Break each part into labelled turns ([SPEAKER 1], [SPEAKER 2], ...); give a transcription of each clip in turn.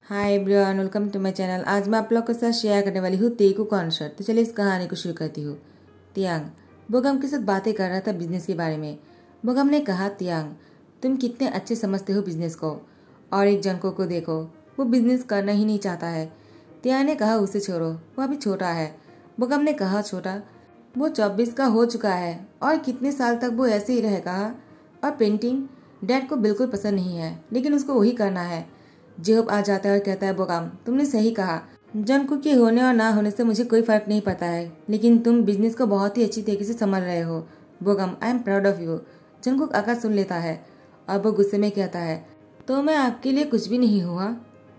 [SPEAKER 1] Hi everyone, welcome to my channel. आज मैं आप लोग के साथ शेयर करने वाली हूँ तेकू कॉन्सर्ट। तो चलिए इस कहानी को शुरू करती हूँ। तियांग बोगम के साथ बातें कर रहा था बिजनेस के बारे में। बोगम ने कहा, तियांग तुम कितने अच्छे समझते हो बिजनेस को, और एक जंको को देखो, वो बिजनेस करना ही नहीं चाहता है। तियांग ने कहा, उसे छोड़ो, वो अभी छोटा है। बोगम ने कहा, छोटा? वो 24 का हो चुका है और कितने साल तक वो ऐसे ही रहेगा। और पेंटिंग डैड को बिल्कुल पसंद नहीं है, लेकिन उसको वही करना है। जेहोब आ जाता है और कहता है, बोगम तुमने सही कहा, जंको के होने और ना होने से मुझे कोई फर्क नहीं पड़ता है, लेकिन तुम बिजनेस को बहुत ही अच्छी तरीके से संभाल रहे हो। Bogum, I am proud of you. Jungkook आकर सुन लेता है और वो गुस्से में कहता है, तो मैं आपके लिए कुछ भी नहीं हुआ।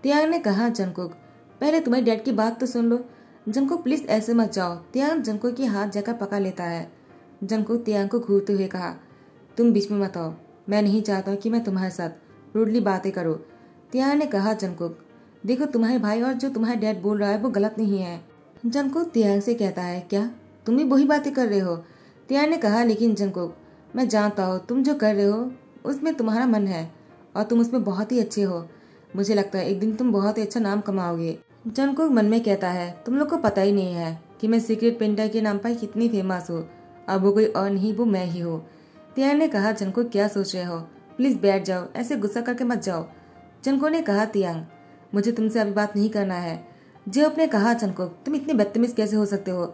[SPEAKER 1] तियांग ने कहा, जंकुक पहले तुम्हारी डैड की बात तो सुन लो। जंकुक प्लीज ऐसे मत जाओ। तियांग जंकुक के हाथ जाकर पकड़ लेता है। जंकुक तियांग को घूरते हुए कहा, तुम बीच में मत आओ, मैं नहीं चाहता हूँ कि मैं तुम्हारे साथ रूडली बातें करूँ। तियांग ने कहा, जंकुक देखो, तुम्हारे भाई और जो तुम्हारा डैड बोल रहा है वो गलत नहीं है। जंकुक तियांग से कहता है, क्या तुम भी वही बातें कर रहे हो? तियांग ने कहा, लेकिन जंकुक मैं जानता हूँ तुम जो कर रहे हो उसमें तुम्हारा मन है और तुम उसमें बहुत ही अच्छे हो। मुझे लगता है एक दिन तुम बहुत ही अच्छा नाम कमाओगे। जंकुक मन में कहता है, तुम लोग को पता ही नहीं है कि मैं सीक्रेट पेंटर के नाम पर कितनी फेमस हूँ। अब वो कोई और नहीं, वो मैं ही हूँ। तियांग ने कहा, जंकुक क्या सोच रहे हो? प्लीज बैठ जाओ, ऐसे गुस्सा करके मत जाओ। जंको ने कहा, तियांग मुझे तुमसे अभी बात नहीं करना है। जेहोब ने कहा, जंकुक तुम इतने बदतमीज कैसे हो सकते हो?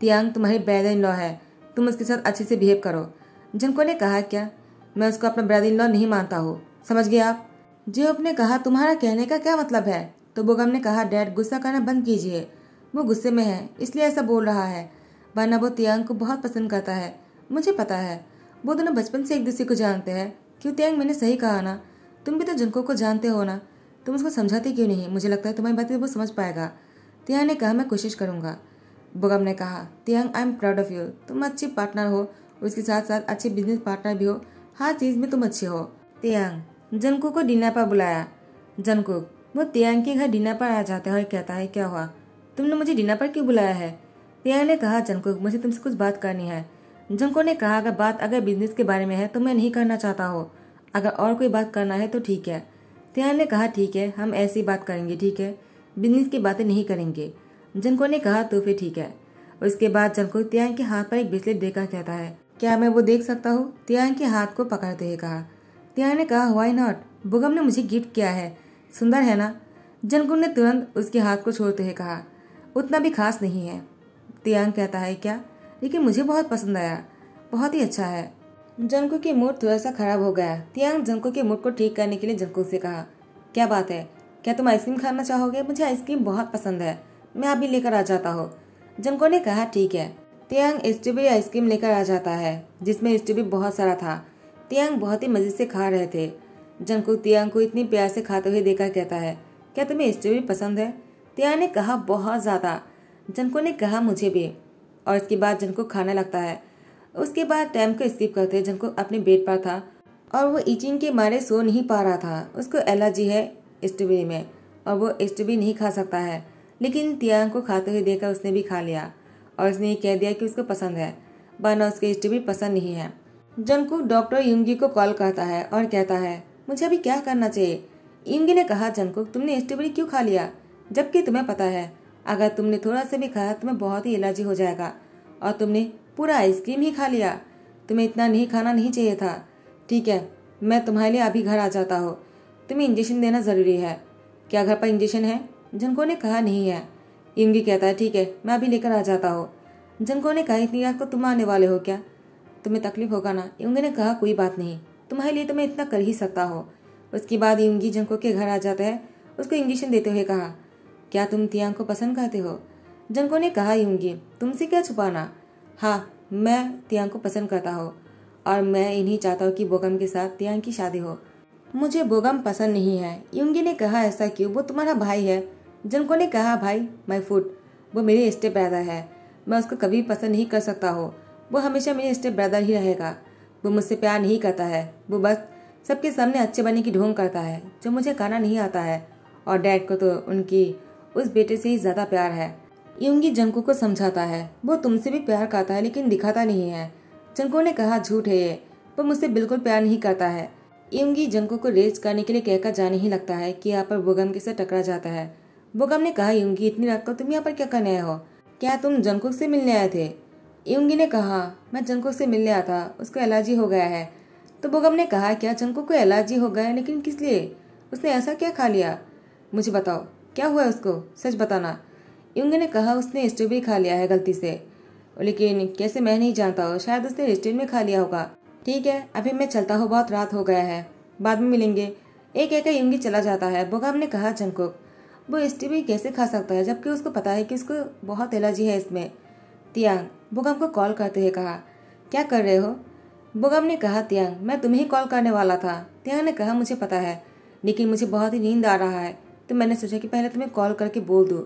[SPEAKER 1] तियांग तुम्हारी ब्रदर इन लॉ है, तुम उसके साथ अच्छे से बिहेव करो। जंको ने कहा, क्या? मैं उसको अपना ब्रदर इन लॉ नहीं मानता हूँ, समझ गए आप? जेहोब ने कहा, तुम्हारा कहने का क्या मतलब है? तो बोगम ने कहा, डैड गुस्सा करना बंद कीजिए, वो गुस्से में है इसलिए ऐसा बोल रहा है, वरना वो तियांग को बहुत पसंद करता है। मुझे पता है, वो दोनों बचपन से एक दूसरे को जानते हैं। क्यों तियांग, मैंने सही कहा ना? तुम भी तो जंको को जानते हो ना, तुम उसको समझाते क्यों नहीं? मुझे लगता है तुम्हारी बातें वो समझ पाएगा। तियांग ने कहा, मैं कोशिश करूंगा। बोगम ने कहा, Tiyang I am proud of you, तुम अच्छी पार्टनर हो, उसके साथ साथ अच्छे बिजनेस पार्टनर भी हो, हर चीज में तुम अच्छे हो। तियांग जंको को डिनर पर बुलाया। जंकुक वो तियांग के घर डिनर पर आ जाता है और कहता है, क्या हुआ, तुमने मुझे डिनर पर क्यों बुलाया है? तियांग ने कहा, जंकुक मुझे तुमसे कुछ बात करनी है। जंको ने कहा, अगर बिजनेस के बारे में है तो मैं नहीं करना चाहता हूँ, अगर और कोई बात करना है तो ठीक है। तियांग ने कहा, ठीक है, हम ऐसी बात करेंगे, ठीक है, बिजनेस की बातें नहीं करेंगे। जंको ने कहा, तो फिर ठीक है। उसके बाद जंको तियांग के हाथ पर एक ब्रेसलेट देकर कहता है, क्या मैं वो देख सकता हूँ? तियांग के हाथ को पकड़ते हुए कहा। तियांग ने कहा, व्हाई नॉट, बोगम ने मुझे गिफ्ट किया है, सुंदर है ना? जंको ने तुरंत उसके हाथ को छोड़ते हुए कहा, उतना भी खास नहीं है। तियांग कहता है, क्या? लेकिन मुझे बहुत पसंद आया, बहुत ही अच्छा है। जंको की मूड थोड़ा सा खराब हो गया। तियांग जंको के मूड को ठीक करने के लिए जंको से कहा, क्या बात है, क्या तुम आइसक्रीम खाना चाहोगे? मुझे आइसक्रीम बहुत पसंद है, मैं अभी लेकर आ जाता हूँ। जंको ने कहा, ठीक है। तियांग स्ट्रॉबेरी आइसक्रीम लेकर आ जाता है, जिसमें स्ट्रॉबेरी बहुत सारा था। तियांग बहुत ही मजे से खा रहे थे। जंको तियांग को इतनी प्यार से खाते हुए देखकर कहता है, क्या तुम्हें स्ट्रॉबेरी पसंद है? तियांग ने कहा, बहुत ज्यादा। जंको ने कहा, मुझे भी। और इसके बाद जंको खाने लगता है। उसके बाद टाइम को स्किप करते जंको अपने बेड पर था और वो इचिंग के मारे सो नहीं पा रहा था। उसको एलर्जी है स्ट्रॉबेरी में और वो स्ट्रॉबेरी नहीं खा सकता है, लेकिन तियांग को खाते हुए देखकर उसने भी खा लिया और उसने ये कह दिया कि उसको पसंद है, वरना उसके स्ट्रॉबेरी पसंद नहीं है। जंकुक डॉक्टर युंगी को कॉल करता है और कहता है, मुझे अभी क्या करना चाहिए? युंगी ने कहा, जंकुक तुमने स्ट्रॉबेरी क्यों खा लिया, जबकि तुम्हें पता है अगर तुमने थोड़ा सा भी खाया तुम्हें बहुत ही एलर्जी हो जाएगा, और तुमने पूरा आइसक्रीम ही खा लिया, तुम्हें इतना नहीं खाना नहीं चाहिए था। ठीक है, मैं तुम्हारे लिए अभी घर आ जाता हूँ, तुम्हें इंजेक्शन देना जरूरी है। क्या घर पर इंजेक्शन है? जंको ने कहा, नहीं है। युंगी कहता है, ठीक है, मैं अभी लेकर आ जाता हूँ। जंको ने कहा, इतनी रात को तुम आने वाले हो क्या? तुम्हें तकलीफ होगा ना? युंगी ने कहा, कोई बात नहीं, तुम्हारे लिए तो मैं इतना कर ही सकता हूँ। उसके बाद युंगी जंको के घर आ जाता है। उसको इंजेक्शन देते हुए कहा, क्या तुम तियांग को पसंद करते हो? जंको ने कहा, युंगी तुमसे क्या छुपाना, हाँ मैं तियांग को पसंद करता हूँ और मैं इन्हीं चाहता हूँ कि बोगम के साथ तियांग की शादी हो। मुझे बोगम पसंद नहीं है। युंगी ने कहा, ऐसा क्यों, वो तुम्हारा भाई है। जंको ने कहा, भाई माय फुट, वो मेरे स्टेप ब्रदर है, मैं उसको कभी पसंद नहीं कर सकता हूँ, वो हमेशा मेरे स्टेप ब्रदर ही रहेगा। वो मुझसे प्यार नहीं करता है, वो बस सबके सामने अच्छे बनने की ढोंग करता है, जो मुझे गाना नहीं आता है, और डैड को तो उनकी उस बेटे से ही ज्यादा प्यार है। युंगी जंको को समझाता है, वो तुमसे भी प्यार करता है लेकिन दिखाता नहीं है। जंको ने कहा, झूठ है ये, वो मुझसे बिल्कुल प्यार नहीं करता है। युंगी जंगकुक को रेस करने के लिए कहकर जाने ही लगता है कि यहाँ पर बोगम के साथ टकरा जाता है। बोगम ने कहा, युंगी इतनी रात को तुम यहाँ पर क्या करने आए हो? क्या तुम जंगकुक से मिलने आए थे? युंगी ने कहा, मैं जंगकुक से मिलने आया था, उसको एलर्जी हो गया है। तो बोगम ने कहा, क्या जंगकुक को एलर्जी हो गया है? लेकिन किस लिए? उसने ऐसा क्या खा लिया? मुझे बताओ क्या हुआ है उसको, सच बताना। युंगी ने कहा, उसने स्ट्रॉबेरी खा लिया है गलती से। लेकिन कैसे मैं नहीं जानता हूँ, शायद उसने रेस्टोरेंट में खा लिया होगा। ठीक है, अभी मैं चलता हूँ, बहुत रात हो गया है, बाद में मिलेंगे। एक कहकर युंगी चला जाता है। बोगम ने कहा, जंगकुक वो स्ट्रॉबेरी कैसे खा सकता है जबकि उसको पता है कि उसको बहुत एलर्जी है इसमें। तियांग बोगम को कॉल करते हुए कहा, क्या कर रहे हो? बोगम ने कहा, तियांग मैं तुम्हें ही कॉल करने वाला था। तियांग ने कहा, मुझे पता है, लेकिन मुझे बहुत ही नींद आ रहा है, तो मैंने सोचा कि पहले तुम्हें कॉल करके बोल दूँ,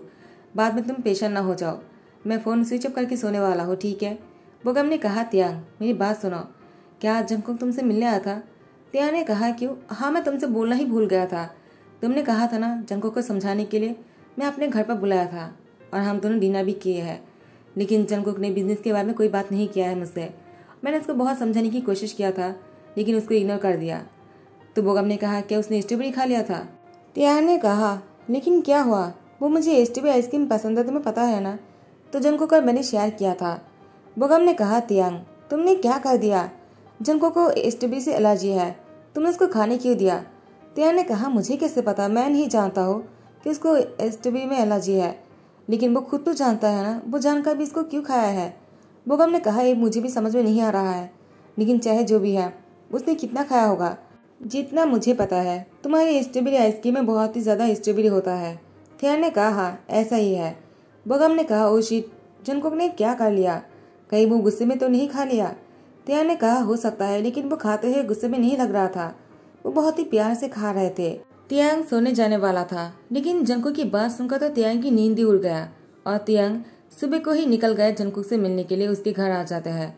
[SPEAKER 1] बाद में तुम पेशेंट ना हो जाओ। मैं फ़ोन स्विच ऑफ करके सोने वाला हूँ, ठीक है? बोगम ने कहा, तियांग मेरी बात सुनो, क्या जंगकुक तुमसे मिलने आया था? तियांग ने कहा, क्यों? हाँ, मैं तुमसे बोलना ही भूल गया था। तुमने कहा था ना जंगकुक को समझाने के लिए, मैं अपने घर पर बुलाया था और हम दोनों डिनर भी किए हैं। लेकिन जंगकुक ने बिजनेस के बारे में कोई बात नहीं किया है मुझसे। मैंने उसको बहुत समझाने की कोशिश किया था, लेकिन उसको इग्नोर कर दिया। तो बोगम ने कहा, क्या उसने स्ट्रॉबेरी खा लिया था? तियांग ने कहा, लेकिन क्या हुआ? वो मुझे स्ट्रॉबेरी आइसक्रीम पसंद है, तुम्हें पता है ना, तो जंगकुक और मैंने शेयर किया था। बोगम ने कहा, तियांग तुमने क्या कर दिया? जंगकुक को स्ट्रॉबेरी से एलर्जी है, तुमने उसको खाने क्यों दिया? तियांग ने कहा, मुझे कैसे पता, मैं नहीं जानता हूँ कि उसको स्ट्रॉबेरी में एलर्जी है, लेकिन वो खुद तो जानता है ना, वो जानकर भी इसको क्यों खाया है? बोगम ने कहा, ये मुझे भी समझ में नहीं आ रहा है, लेकिन चाहे जो भी है उसने कितना खाया होगा? जितना मुझे पता है तुम्हारी स्ट्रॉबेरी आइसक्रीम में बहुत ही ज़्यादा स्ट्रॉबेरी होता है। तियांग ने कहा, हाँ ऐसा ही है। बोगम ने कहा, ओ शिट, जंगकुक ने क्या कर लिया? कहीं वो गुस्से में तो नहीं खा लिया? तियांग ने कहा, हो सकता है, लेकिन वो खाते हुए गुस्से में नहीं लग रहा था, वो बहुत ही प्यार से खा रहे थे। तियांग सोने जाने वाला था, लेकिन जंगकुक की बात सुनकर तो तियांग की नींद ही उड़ गया और तियांग सुबह को ही निकल गए जंगकुक से मिलने के लिए उसके घर आ जाते हैं।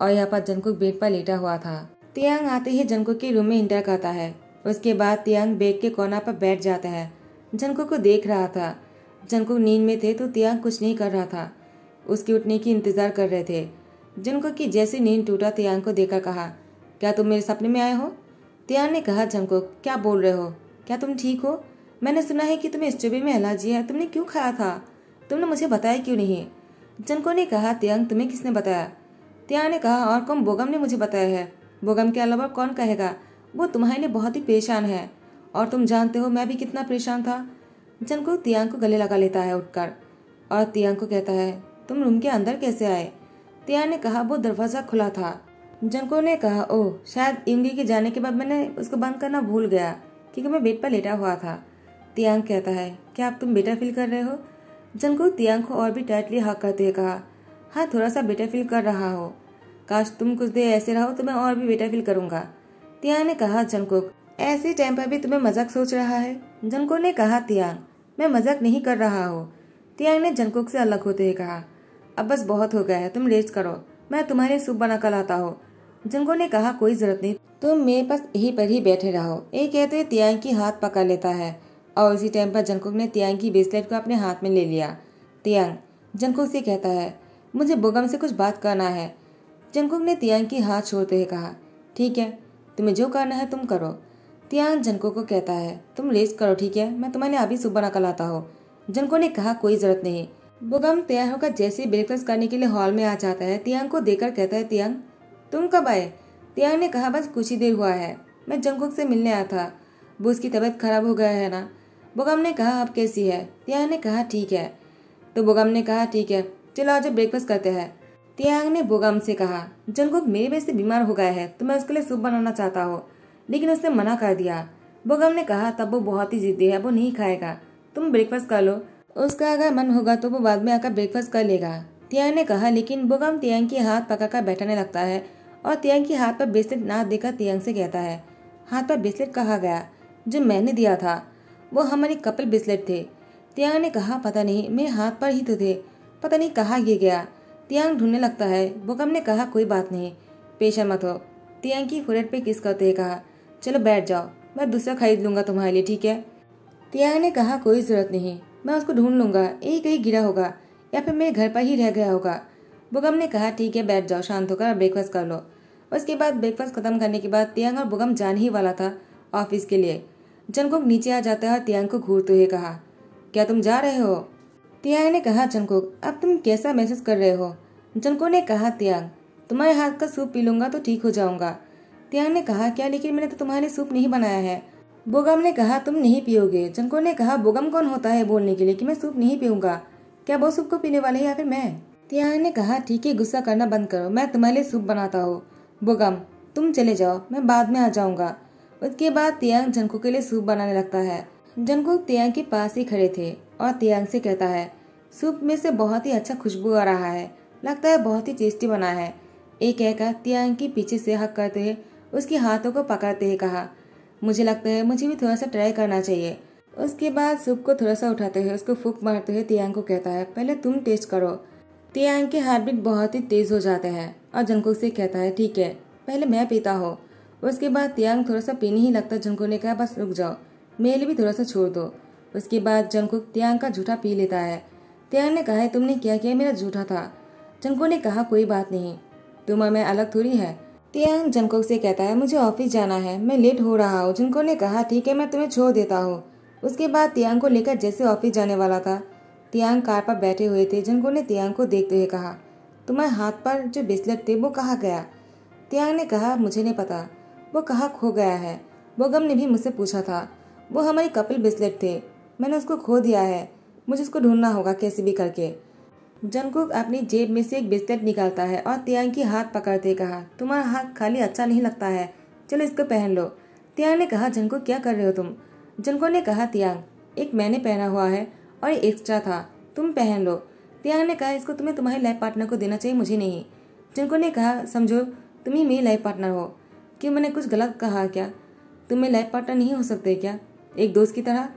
[SPEAKER 1] और यहाँ पर जंगकुक बेड पर लेटा हुआ था। तियांग आते ही जंगकुक के रूम में एंटर करता है। उसके बाद तियांग बेड के कोना पर बैठ जाता है। जंगकुक को देख रहा था। जंगकुक नींद में थे तो तियांग कुछ नहीं कर रहा था, उसके उठने की इंतजार कर रहे थे। जंगकुक की जैसी नींद टूटा, तियांग को देखकर कहा, क्या तुम मेरे सपने में आए हो? तियांग ने कहा, जंगकुक क्या बोल रहे हो, क्या तुम ठीक हो? मैंने सुना है कि तुम्हें स्ट्रॉबेरी में एलर्जी है, तुमने क्यों खाया था? तुमने मुझे बताया क्यों नहीं? जंगकुक ने कहा, तियांग तुम्हें किसने बताया? तियांग ने कहा, और कौन, बोगम ने मुझे बताया है। बोगम के अलावा कौन कहेगा? वो तुम्हारे लिए बहुत ही परेशान है और तुम जानते हो मैं भी कितना परेशान था। जंगकुक तियांग को गले लगा लेता है उठकर और तियांग को कहता है, तुम रूम के अंदर कैसे आए? तियांग ने कहा, वो दरवाजा खुला था। जंगकुक ने कहा, ओह शायद युंगी के जाने के बाद मैंने उसको बंद करना भूल गया क्योंकि मैं बेड पर लेटा हुआ था। तियांग कहता है, क्या अब तुम बेटर फील कर रहे हो? जंगकुक तियांग को और भी टाइटली हक करते हुए कहा, हाँ थोड़ा सा बेटर फील कर रहा हो, काश तुम कुछ देर ऐसे रहो तो मैं और भी बेटर फील करूंगा। तियांग ने कहा, जंगकुक ऐसे टाइम पर भी तुम्हें मजाक सोच रहा है? जंगकुक ने कहा, तियांग मैं मजाक नहीं कर रहा हूँ। तियांग ने जंगकुक से अलग होते हुए कहा, अब बस बहुत हो गया है, तुम रेस्ट करो, मैं तुम्हारे सूप बना कर लाता हूँ। जंगकुक ने कहा, कोई जरूरत नहीं, तुम मेरे पास यहीं पर ही बैठे रहो। एक कहते हुए तियांग की हाथ पकड़ लेता है और उसी टाइम पर जंगकुक ने तियांग की ब्रेसलेट को अपने हाथ में ले लिया। तियांग जंगकुक से कहता है, मुझे बोगम से कुछ बात करना है। जंगकुक ने तियांग की हाथ छोड़ते हुए कहा, ठीक है, तुम्हें जो करना है तुम करो। तियांग जंगकुक को कहता है, तुम रेस्ट करो, ठीक है, मैं तुम्हारे अभी सूप बना कर लाता हूँ। जंगकुक ने कहा, कोई जरूरत नहीं। बोगम तैयार होकर जैसे ब्रेकफास्ट करने के लिए हॉल में आ जाता है, तियांग को देखकर कहता है, तियांग तुम कब आए? तियांग ने कहा, बस कुछ ही देर हुआ है, मैं जंगकुक से मिलने आया था, वो उसकी तबीयत खराब हो गया है ना। बोगम ने कहा, अब कैसी है? तियांग ने कहा, ठीक है। तो बोगम ने कहा, ठीक है, चलो आज ब्रेकफास्ट करते हैं। तियांग ने बोगम से कहा, जंगकुक मेरी वजह से बीमार हो गया है तो मैं उसके लिए सूप बनाना चाहता हूँ, लेकिन उसने मना कर दिया। बोगम ने कहा, तब वो बहुत ही जिद्दी है, वो नहीं खाएगा, तुम ब्रेकफास्ट कर लो, उसका अगर मन होगा तो वो बाद में आकर ब्रेकफास्ट कर लेगा। तियांग ने कहा, लेकिन बोगम तियांग की हाथ पकड़कर बैठाने लगता है और तियांग की हाथ पर ब्रेसलेट ना देकर तियांग से कहता है, हाथ पर ब्रेसलेट कहाँ गया? जो मैंने दिया था, वो हमारे कपल ब्रेसलेट थे। तियांग ने कहा, पता नहीं, मेरे हाथ पर ही तो थे, पता नहीं कहाँ ये गया। तियांग ढूंढने लगता है। बोगम ने कहा, कोई बात नहीं, पेशेंट मत हो। तियांग की फोrehead पे किस करते हुए कहा, चलो बैठ जाओ, मैं दूसरा खरीद लूंगा तुम्हारे लिए, ठीक है? तियांग ने कहा, कोई जरूरत नहीं, मैं उसको ढूंढ लूंगा, यही कहीं गिरा होगा या फिर मेरे घर पर ही रह गया होगा। बोगम ने कहा, ठीक है, बैठ जाओ, शांत होकर ब्रेकफास्ट कर लो। उसके बाद ब्रेकफास्ट खत्म करने के बाद तियांग और बोगम जाने ही वाला था ऑफिस के लिए। जंगकुक नीचे आ जाता है और तियांग को घूरते हुए कहा, क्या तुम जा रहे हो? तियांग ने कहा, जंगकुक अब तुम कैसा महसूस कर रहे हो? जंगकुक ने कहा, तियांग तुम्हारे हाथ का सूप पी लूंगा तो ठीक हो जाऊंगा। तियांग ने कहा, क्या? लेकिन मैंने तो तुम्हारे सूप नहीं बनाया है। बोगम ने कहा, तुम नहीं पियोगे। जंगकुक ने कहा, बोगम कौन होता है बोलने के लिए कि मैं सूप नहीं पीऊंगा? क्या वो सूप को पीने वाले है या फिर मैं? तियांग ने कहा, ठीक है, गुस्सा करना बंद करो, मैं तुम्हारे लिए सूप बनाता हूँ। बोगम तुम चले जाओ, मैं बाद में आ जाऊंगा। उसके बाद तियांग जंगकुक के लिए सूप बनाने लगता है। जंगकुक तियांग के पास ही खड़े थे और तियांग से कहता है, सूप में से बहुत ही अच्छा खुशबू आ रहा है, लगता है बहुत ही टेस्टी बना है। एक कहकर तियांग के पीछे से हक करते हुए उसके हाथों को पकड़ते हुए कहा, मुझे लगता है मुझे भी थोड़ा सा ट्राई करना चाहिए। उसके बाद सूप को थोड़ा सा उठाते हुए उसको फूंक मारते हुए तियांग को कहता है, पहले तुम टेस्ट करो। तियांग के हार्ट बीट बहुत ही तेज हो जाते हैं और जंगकुक से कहता है, ठीक है, पहले मैं पीता हूँ। उसके बाद तियांग थोड़ा सा पीने ही लगता। जंगकुक ने कहा, बस रुक जाओ, मेरे लिए भी थोड़ा सा छोड़ दो। उसके बाद जंगकुक तियांग का जूठा पी लेता है। तियांग ने कहा, तुमने क्या किया? मेरा जूठा था। जंगकुक ने कहा, कोई बात नहीं, तुम और मैं अलग थोड़ी है। तियांग जंगकुक से कहता है, मुझे ऑफिस जाना है, मैं लेट हो रहा हूँ। जंगकुक ने कहा, ठीक है, मैं तुम्हें छोड़ देता हूँ। उसके बाद तियांग को लेकर जैसे ऑफिस जाने वाला था, तियांग कार पर बैठे हुए थे। जंगकुक ने तियांग को देखते हुए कहा, तुम्हारे हाथ पर जो ब्रेसलेट थे वो कहाँ गया? तियांग ने कहा, मुझे नहीं पता, वो कहाँ खो गया है। बोगम ने भी मुझसे पूछा था, वो हमारे कपिल ब्रेसलेट थे, मैंने उसको खो दिया है, मुझे उसको ढूंढना होगा कैसे भी करके। जंगकुक अपनी जेब में से एक ब्रेसलेट निकालता है और तियांग की हाथ पकड़ते कहा, तुम्हारा हाथ खाली अच्छा नहीं लगता है, चलो इसको पहन लो। तियांग ने कहा, जंगकुक क्या कर रहे हो तुम? जंगकुक ने कहा, तियांग एक मैंने पहना हुआ है और ये एक्स्ट्रा था, तुम पहन लो। तियांग ने कहा, इसको तुम्हें तुम्हारे लाइफ पार्टनर को देना चाहिए, मुझे नहीं। जंगकुक ने कहा, समझो तुम ही मेरी लाइफ पार्टनर हो। क्यों, मैंने कुछ गलत कहा क्या? तुम मेरे लाइफ पार्टनर नहीं हो सकते क्या, एक दोस्त की तरह?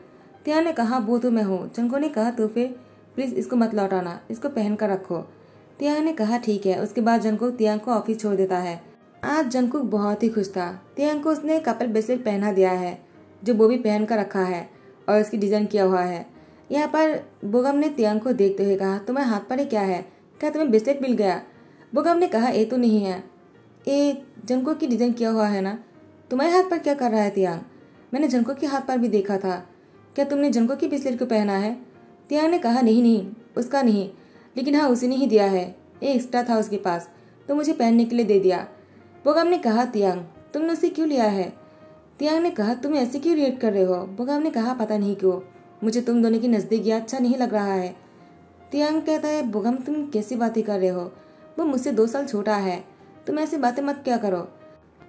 [SPEAKER 1] तियांग ने कहा, वो तो मैं हूँ। जंगकुक ने कहा, तो फिर प्लीज इसको मत लौटाना, इसको पहन कर रखो। तियांग ने कहा, ठीक है। उसके बाद जंगकुक तियांग को ऑफिस छोड़ देता है। आज जंगकुक बहुत ही खुश था। तियांग को उसने कपल ब्रेसलेट पहना दिया है जो वो भी पहन कर रखा है और उसकी डिजाइन किया हुआ है। यहाँ पर बोगम ने तियांग को देखते हुए कहा, तुम्हारे हाथ पर ये क्या है? क्या तुम्हें ब्रेसलेट मिल गया? बोगम ने कहा, ये तो नहीं है, ये जंगकुक की डिजाइन किया हुआ है ना। तुम्हारे हाथ पर क्या कर रहा है तियांग? मैंने जंगकुक के हाथ पर भी देखा था, क्या तुमने जंगकुक की ब्रेसलेट को पहना है? तियांग ने कहा, नहीं, उसका नहीं, लेकिन हाँ उसी ने ही दिया है, ये एक्स्ट्रा था उसके पास तो मुझे पहनने के लिए दे दिया। बोगम ने कहा, तियांग तुमने उसे क्यों लिया है? तियांग ने कहा, तुम ऐसे क्यों रिएक्ट कर रहे हो? बोगम ने कहा, पता नहीं क्यों, मुझे तुम दोनों की नजदीकी अच्छा नहीं लग रहा है। तियांग कहता है, बोगम तुम कैसी बातें कर रहे हो, वो मुझसे 2 साल छोटा है, तुम ऐसी बातें मत क्या करो।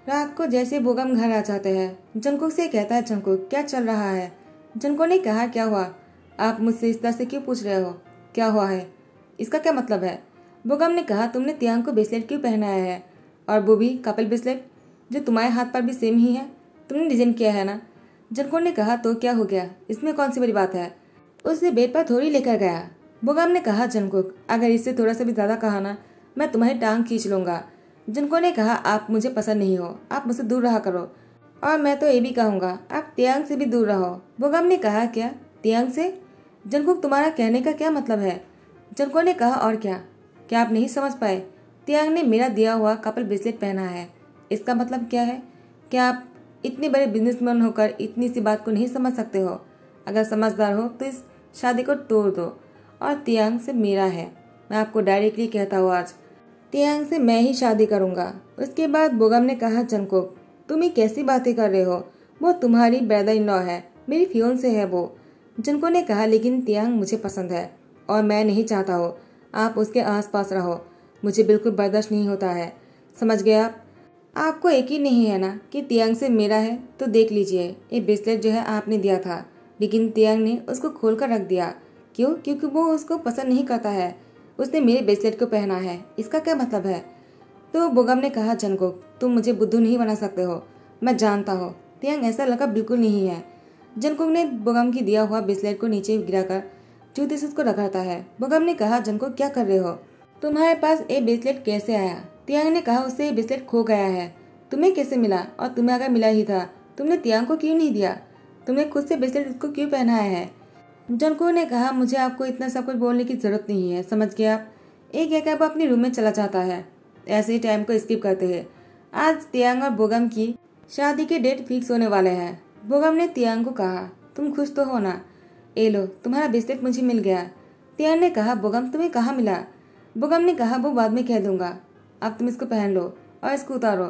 [SPEAKER 1] रात को जैसे बोगम घर आ जाते हैं, जंगकुक से कहता है, जंगकुक क्या चल रहा है? जंगकुक ने कहा, क्या हुआ? आप मुझसे इस तरह से क्यों पूछ रहे हो? क्या हुआ है? इसका क्या मतलब है? बोगम ने कहा, तुमने तियांग को ब्रेसलेट क्यों पहनाया है, और वो भी कपिल ब्रेसलेट जो तुम्हारे हाथ पर भी सेम ही है, तुमने डिजाइन किया है ना। जंगकुक ने कहा, तो क्या हो गया, इसमें कौन सी बड़ी बात है? उसे बेड पर थोड़ी लेकर गया। बोगम ने कहा, जंगकुक अगर इससे थोड़ा सा भी ज्यादा कहा ना, मैं तुम्हारी टांग खींच लूंगा। जंगकुक ने कहा, आप मुझे पसंद नहीं हो, आप मुझसे दूर रहा करो, और मैं तो ये भी कहूंगा आप तियांग से भी दूर रहो। बोगम ने कहा, क्या तियांग से? जंगकुक तुम्हारा कहने का क्या मतलब है? जंगकुक ने कहा, और क्या आप नहीं समझ पाए? तियांग ने मेरा दिया हुआ कपल ब्रेसलेट पहना है, इसका मतलब क्या है? क्या आप इतने बड़े बिजनेसमैन होकर इतनी सी बात को नहीं समझ सकते हो? अगर समझदार हो तो इस शादी को तोड़ दो, और तियांग से मेरा है, मैं आपको डायरेक्टली कहता हूँ, आज तियांग से मैं ही शादी करूंगा। उसके बाद बोगम ने कहा, जंगकुक तुम ही कैसी बातें कर रहे हो, वो तुम्हारी ब्रदर इन लॉ है, मेरी फियोंसे है वो। जंगकुक ने कहा, लेकिन तियांग मुझे पसंद है और मैं नहीं चाहता हो आप उसके आसपास रहो, मुझे बिल्कुल बर्दाश्त नहीं होता है, समझ गए आप? आपको यकीन नहीं है ना कि तियांग से मेरा है? तो देख लीजिए, ये ब्रेसलेट जो है आपने दिया था, लेकिन तियांग ने उसको खोल कर रख दिया। क्यों? क्योंकि वो उसको पसंद नहीं करता है, उसने मेरे ब्रेसलेट को पहना है, इसका क्या मतलब है? तो बोगम ने कहा, जंगकुक तुम मुझे बुद्धू नहीं बना सकते हो, मैं जानता हूँ तियांग ऐसा लड़का बिल्कुल नहीं है। जंगकुक ने बोगम की दिया हुआ ब्रेसलेट को नीचे गिराकर जूते से उसको रगड़ता है। बोगम ने कहा, जंगकुक क्या कर रहे हो, तुम्हारे पास ये ब्रेसलेट कैसे आया? तियांग ने कहा, उससे ये ब्रेसलेट खो गया है, तुम्हें कैसे मिला? और तुम्हें अगर मिला ही था तुमने तियांग को क्यों नहीं दिया? तुमने खुद से ब्रेसलेट उसको क्यों पहनाया है? जंगकुक ने कहा, मुझे आपको इतना सब कुछ बोलने की जरूरत नहीं है, समझ गए आप? एक कहकर वो अपने रूम में चला जाता है। ऐसे ही टाइम को स्किप करते हैं। आज तियांग और बोगम की शादी के डेट फिक्स होने वाले हैं। बोगम ने तियांग को कहा, तुम खुश तो हो ना? ए लो, तुम्हारा ब्रेसलेट मुझे मिल गया। तियांग ने कहा, बोगम तुम्हें कहाँ मिला? बोगम ने कहा, वो बाद में कह दूंगा, अब तुम इसको पहन लो और इसको उतारो।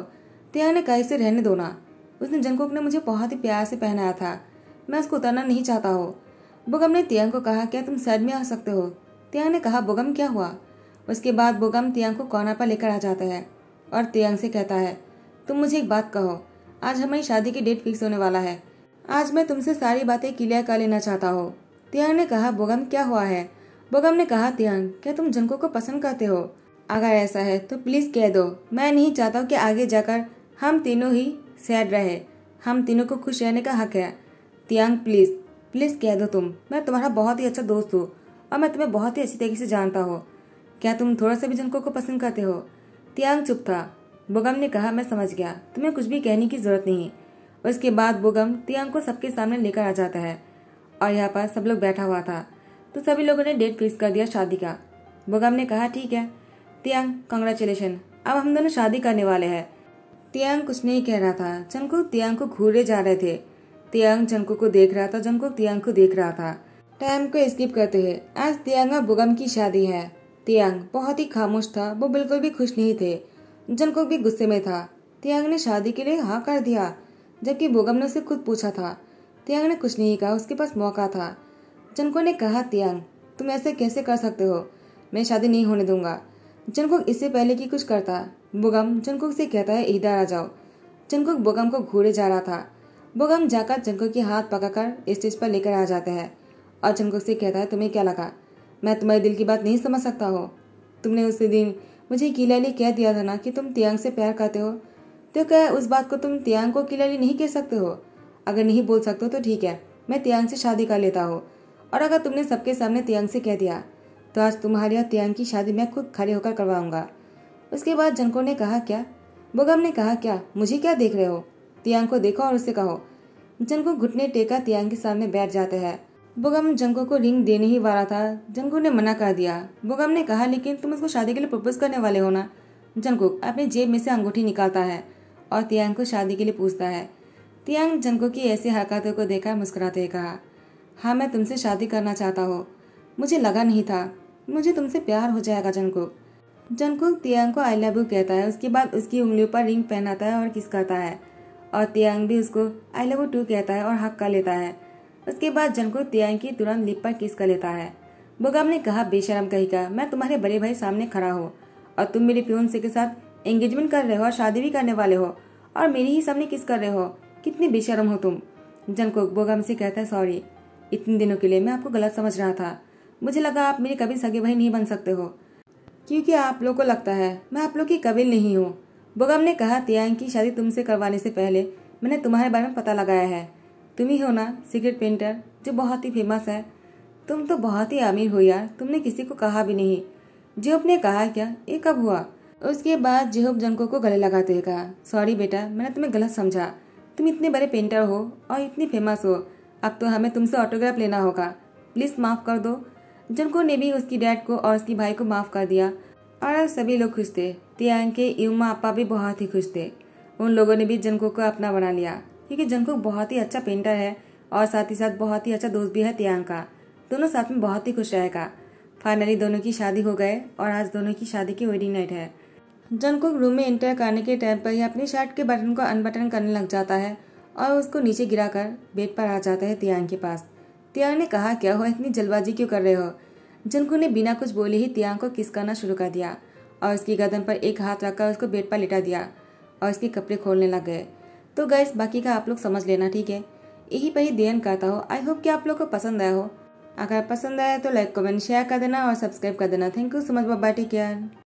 [SPEAKER 1] तियांग ने कहा, इसे रहने दो ना, उसने जंगकुक ने मुझे बहुत ही प्यार से पहनाया था, मैं उसको उतारना नहीं चाहता हूँ। बोगम ने तियांग को कहा, क्या तुम साइड में आ सकते हो? तियांग ने कहा, बोगम क्या हुआ? उसके बाद बोगम तियांग को कॉर्नर पर लेकर आ जाता है और तियांग से कहता है, तुम मुझे एक बात कहो, आज हमारी शादी की डेट फिक्स होने वाला है, आज मैं तुमसे सारी बातें क्लियर कर लेना चाहता हूँ। तियांग ने कहा, बोगम क्या हुआ है? बोगम ने कहा, तियांग क्या तुम जंगकुक को पसंद करते हो? अगर ऐसा है तो प्लीज कह दो, मैं नहीं चाहता हूँ कि आगे जाकर हम तीनों ही सैड रहे, हम तीनों को खुश रहने का हक है। तियांग प्लीज प्लीज कह दो तुम, मैं तुम्हारा बहुत ही अच्छा दोस्त हूँ और मैं तुम्हें बहुत ही अच्छी तरीके से जानता हूँ, क्या तुम थोड़ा सा भी जंगकुक को पसंद करते हो? तियांग चुप था। बोगम ने कहा, मैं समझ गया, तुम्हें कुछ भी कहने की जरूरत नहीं। उसके बाद बोगम तियांग को सबके सामने लेकर आ जाता है और यहाँ पर सब लोग बैठा हुआ था, तो सभी लोगों ने डेट फिक्स कर दिया शादी का। बोगम ने कहा, ठीक है तियांग, कांग्रेचुलेशन, अब हम दोनों शादी करने वाले हैं। तियांग कुछ नहीं कह रहा था, जंगकुक तियांग को घूरे जा रहे थे। तियांग जंगकुक को देख रहा था, जंगकुक तियांग को देख रहा था। टाइम को स्किप करते हुए आज तियांग और बोगम की शादी है। तियांग बहुत ही खामोश था, वो बिल्कुल भी खुश नहीं थे। जंगकुक भी गुस्से में था। तियांग ने शादी के लिए हाँ कर दिया, जबकि बोगम ने उसे खुद पूछा था। तियांग ने कुछ नहीं कहा, उसके पास मौका था। जंगकुक ने कहा, तियांग तुम ऐसे कैसे कर सकते हो, मैं शादी नहीं होने दूंगा। जंगकुक इससे पहले कि कुछ करता, बोगम जंगकुक से कहता है, इधर आ जाओ। जंगकुक बोगम को घूरे जा रहा था। बोगम जाकर जंगकुक के हाथ पकड़कर स्टेज पर लेकर आ जाता है और जंगकुक से कहता है, तुम्हें क्या लगा मैं तुम्हारे दिल की बात नहीं समझ सकता हो? तुमने उसी दिन मुझे क्लियरली कह दिया था ना कि तुम तियांग से प्यार करते हो, तो क्या उस बात को तुम तियांग को क्लियरली नहीं कह सकते हो? अगर नहीं बोल सकते हो तो ठीक है, मैं तियांग से शादी कर लेता हूँ, और अगर तुमने सबके सामने तियांग से कह दिया तो आज तुम्हारी और तियांग की शादी मैं खुद खड़े होकर करवाऊंगा। उसके बाद जंगकुक ने कहा, क्या? बोगम ने कहा, क्या मुझे क्या देख रहे हो, तियांग को देखो और उससे कहो। जंगकुक घुटने टेका तियांग के सामने बैठ जाते हैं। बोगम जंगकुक को रिंग देने ही वाला था, जंगकुक ने मना कर दिया। बोगम ने कहा, लेकिन तुम उसको शादी के लिए प्रपोज करने वाले हो ना? जंगकुक अपनी जेब में से अंगूठी निकालता है और तियांग को शादी के लिए पूछता है। तियांग जंगकुक की ऐसी हरकतों को देखकर मुस्कुराते हुए कहा, हाँ मैं तुमसे शादी करना चाहता हूँ, मुझे लगा नहीं था मुझे तुमसे प्यार हो जाएगा। जंगकुक जंगकुक तियांग को आई लव यू कहता है, उसके बाद उसकी उंगलियों पर रिंग पहनाता है और किस करता है, और तियांग भी उसको आई लव यू टू कहता है और हक कर लेता है। उसके बाद जंगकुक तियांग की तुरंत लिप पर किस कर लेता है। बोगम ने कहा, बेशरम कहीं का, मैं तुम्हारे बड़े भाई सामने खड़ा हूँ और तुम मेरे फियोंसे के साथ एंगेजमेंट कर रहे हो और शादी भी करने वाले हो और मेरे ही सामने किस कर रहे हो, कितनी बेशरम हो तुम। जंगकुक बोगम से कहता है, सॉरी, इतने दिनों के लिए मैं आपको गलत समझ रहा था, मुझे लगा आप मेरे कभी सगे भाई नहीं बन सकते हो, क्योंकि आप लोग को लगता है मैं आप लोग की कबील नहीं हूँ। बोगम ने कहा, तियांग की शादी तुमसे करवाने से पहले मैंने तुम्हारे बारे में पता लगाया है, तुम ही हो ना सीक्रेट पेंटर जो बहुत ही फेमस है। तुम तो बहुत ही अमीर हो यार, तुमने किसी को कहा भी नहीं। जेहूब ने कहा, क्या ये कब हुआ? उसके बाद जेहूब जंगकुक को गले लगाते हुए कहा, सॉरी बेटा, मैंने तुम्हें गलत समझा, तुम इतने बड़े पेंटर हो और इतनी फेमस हो, अब तो हमें तुमसे ऑटोग्राफ लेना होगा, प्लीज माफ कर दो। जंगकुक ने भी उसकी डैड को और उसकी भाई को माफ कर दिया और सभी लोग खुश थे। तियांग के युमा अपा भी बहुत ही खुश थे। उन लोगों ने भी जंगकुक को अपना बना लिया, क्योंकि जंगकुक बहुत ही अच्छा पेंटर है और साथ ही साथ बहुत ही अच्छा दोस्त भी है तियांग का। दोनों साथ में बहुत ही खुश रहेगा। फाइनली दोनों की शादी हो गए और आज दोनों की शादी की वेडिंग नाइट है। जंगकुक रूम में एंटर करने के टाइम पर ही अपनी शर्ट के बटन को अनबटन करने लग जाता है और उसको नीचे गिराकर बेड पर आ जाता है तियांग के पास। तियांग ने कहा, क्या हो, इतनी जल्दबाजी क्यों कर रहे हो? जंगकुक ने बिना कुछ बोले ही तियांग को किस करना शुरू कर दिया और उसकी गर्दन पर एक हाथ रखकर उसको बेड पर लिटा दिया और उसके कपड़े खोलने लग गए। तो गाइस, बाकी का आप लोग समझ लेना, ठीक है? यही पर ही देन करता हो। आई होप कि आप लोग को पसंद आया हो। अगर पसंद आया तो लाइक कमेंट शेयर कर देना और सब्सक्राइब कर देना। Thank you so much, bye bye, take care.